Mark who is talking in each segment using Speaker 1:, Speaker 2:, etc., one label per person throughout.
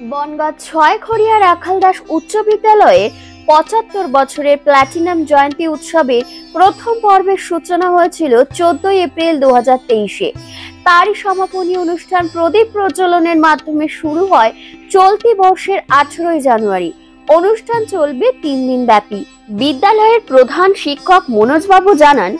Speaker 1: বনগাঁ ৬ খড়িয়া রাখালদাস উচ্চ বিদ্যালয়ে ৭৫ বছরের প্ল্যাটিনাম জয়ন্তী উৎসবে প্রথম পর্বের সূচনা হয়েছিল ১৪ এপ্রিল ২০২৩-এ। তারই সমাপনী অনুষ্ঠান প্রদীপ প্রজ্বলনের মাধ্যমে শুরু হয় চলতি বর্ষের ১৮ জানুয়ারি। অনুষ্ঠান চলবে ৩ দিন ব্যাপী। বিদ্যালয়ের প্রধান শিক্ষক মনোজবাবু জানান,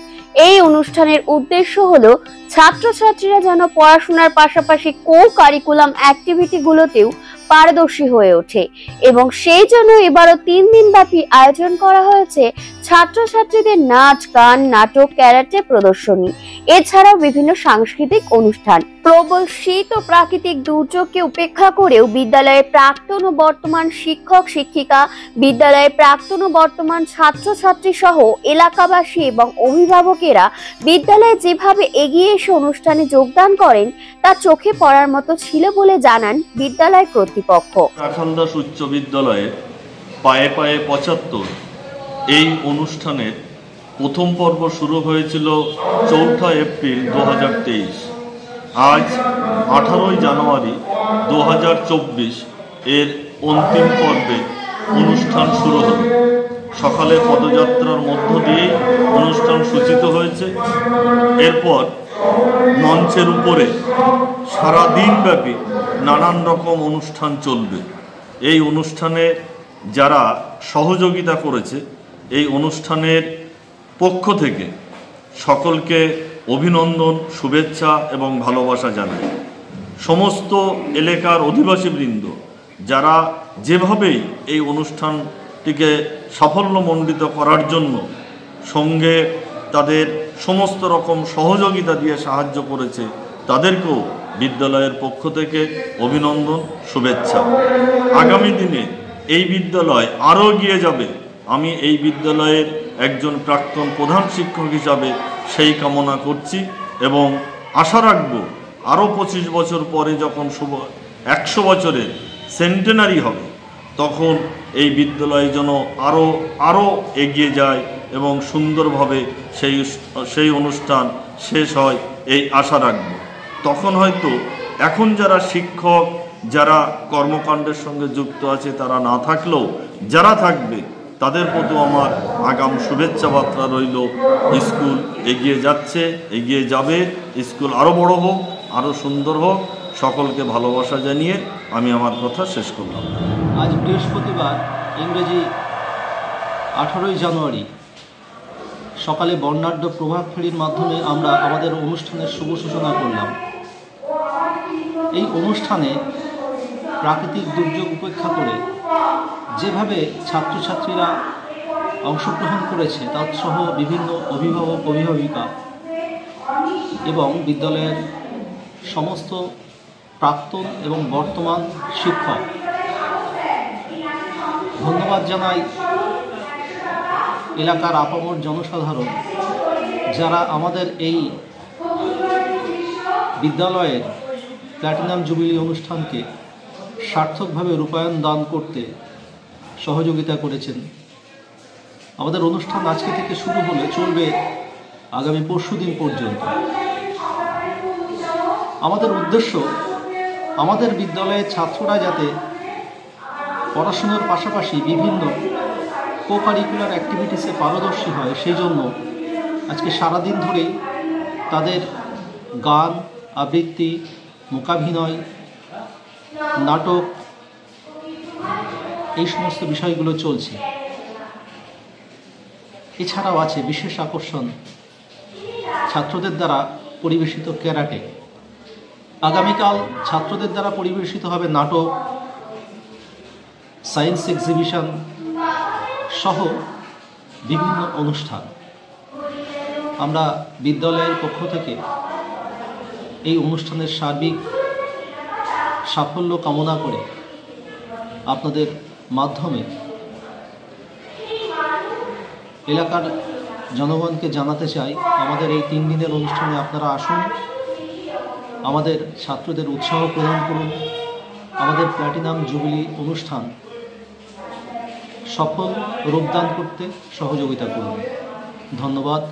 Speaker 1: এই অনুষ্ঠানের উদ্দেশ্য হলো ছাত্রছাত্রীরা যেন পড়াশোনার পাশাপাশি কো-কারিকুলাম অ্যাক্টিভিটি গুলোতেও পারদর্শী হয়ে ওঠে এবং সেই জন্য এবারও ৩ দিন ব্যাপী আয়োজন করা হয়েছে ছাত্রছাত্রীদের নাচ, গান, নাটক, ক্যারাটে প্রদর্শনী, এছাড়াও বিভিন্ন সাংস্কৃতিক অনুষ্ঠান। প্রবল শীত ও প্রাকৃতিক দুর্যোগকে উপেক্ষা করেও বিদ্যালয়ের প্রাক্তন ও বর্তমান শিক্ষক শিক্ষিকা, বিদ্যালয়ের প্রাক্তন ও বর্তমান ছাত্রছাত্রী সহ এলাকাবাসী এবং অভিভাবকেরা বিদ্যালয়ে যেভাবে এগিয়ে এসে অনুষ্ঠানে যোগদান করেন তা চোখে পড়ার মতো ছিল বলে জানান বিদ্যালয় কর্তৃপক্ষ।
Speaker 2: রাখালদাস উচ্চ বিদ্যালয়ে পায়ে পায়ে ৭৫ এই অনুষ্ঠানের প্রথম পর্ব শুরু হয়েছিল ৪ এপ্রিল ২০২৩। আজ ১৮ জানুয়ারি ২০২৪ এর অন্তিম পর্বে অনুষ্ঠান শুরু হল। সকালে পদযাত্রার মধ্য দিয়েই অনুষ্ঠান সূচিত হয়েছে। এরপর মঞ্চের উপরে সারাদিন ব্যাপী নানান রকম অনুষ্ঠান চলবে। এই অনুষ্ঠানে যারা সহযোগিতা করেছে, এই অনুষ্ঠানের পক্ষ থেকে সকলকে অভিনন্দন, শুভেচ্ছা এবং ভালোবাসা জানাই। সমস্ত এলাকার অধিবাসীবৃন্দ যারা যেভাবেই এই অনুষ্ঠানটিকে সাফল্যমণ্ডিত করার জন্য সঙ্গে তাদের সমস্ত রকম সহযোগিতা দিয়ে সাহায্য করেছে, তাদেরকেও বিদ্যালয়ের পক্ষ থেকে অভিনন্দন, শুভেচ্ছা। আগামী দিনে এই বিদ্যালয় আরও এগিয়ে যাবে, আমি এই বিদ্যালয়ের একজন প্রাক্তন প্রধান শিক্ষক হিসাবে সেই কামনা করছি এবং আশা রাখব আরও ২৫ বছর পরে যখন ১০০ বছরের সেন্টেনারি হবে, তখন এই বিদ্যালয় যেন আরও এগিয়ে যায় এবং সুন্দরভাবে সেই অনুষ্ঠান শেষ হয়, এই আশা রাখব। তখন হয়তো এখন যারা শিক্ষক, যারা কর্মকাণ্ডের সঙ্গে যুক্ত আছে তারা না থাকলেও যারা থাকবে তাদের প্রতি আমার আগাম শুভেচ্ছা বার্তা রইল। স্কুল এগিয়ে যাচ্ছে, এগিয়ে যাবে, স্কুল আরও বড় হোক, আরও সুন্দর হোক। সকলকে ভালোবাসা জানিয়ে আমি আমার কথা শেষ করলাম।
Speaker 3: আজ বৃহস্পতিবার, ইংরেজি ১৮ জানুয়ারি সকালে বর্ণাঢ্য প্রভাত ফেরির মাধ্যমে আমরা আমাদের অনুষ্ঠানের শুভ সূচনা করলাম। এই অনুষ্ঠানে প্রাকৃতিক দুর্যোগ উপেক্ষা করে যেভাবে ছাত্রছাত্রীরা অংশগ্রহণ করেছে তৎসহ বিভিন্ন অভিভাবক, অভিভাবিকা এবং বিদ্যালয়ের সমস্ত প্রাক্তন এবং বর্তমান শিক্ষক, ধন্যবাদ জানাই এলাকার আপামর জনসাধারণ যারা আমাদের এই বিদ্যালয়ের প্ল্যাটিনাম জুবিলি অনুষ্ঠানকে সার্থকভাবে রূপায়ণ দান করতে সহযোগিতা করেছেন। আমাদের অনুষ্ঠান আজকে থেকে শুরু হলে চলবে আগামী পরশুদিন পর্যন্ত। আমাদের উদ্দেশ্য আমাদের বিদ্যালয়ের ছাত্ররা যাতে পড়াশোনার পাশাপাশি বিভিন্ন কো-কারিকুলার অ্যাক্টিভিটিসে পারদর্শী হয়, সেই জন্য আজকে সারাদিন ধরেই তাদের গান, আবৃত্তি, মূকাভিনয়, নাটক, এই সমস্ত বিষয়গুলো চলছে। এছাড়াও আছে বিশেষ আকর্ষণ ছাত্রদের দ্বারা পরিবেশিত ক্যারাটে। আগামীকাল ছাত্রদের দ্বারা পরিবেশিত হবে নাটক, সায়েন্স এক্সিবিশন সহ বিভিন্ন অনুষ্ঠান। আমরা বিদ্যালয়ের পক্ষ থেকে এই অনুষ্ঠানের সার্বিক সাফল্য কামনা করে আপনাদের মাধ্যমে এলাকার জনগণকে জানাতে চাই, আমাদের এই ৩ দিনের অনুষ্ঠানে আপনারা আসুন, আমাদের ছাত্রদের উৎসাহ প্রদান করুন, আমাদের প্ল্যাটিনাম জুবিলি অনুষ্ঠান সফল রূপদান করতে সহযোগিতা করুন। ধন্যবাদ।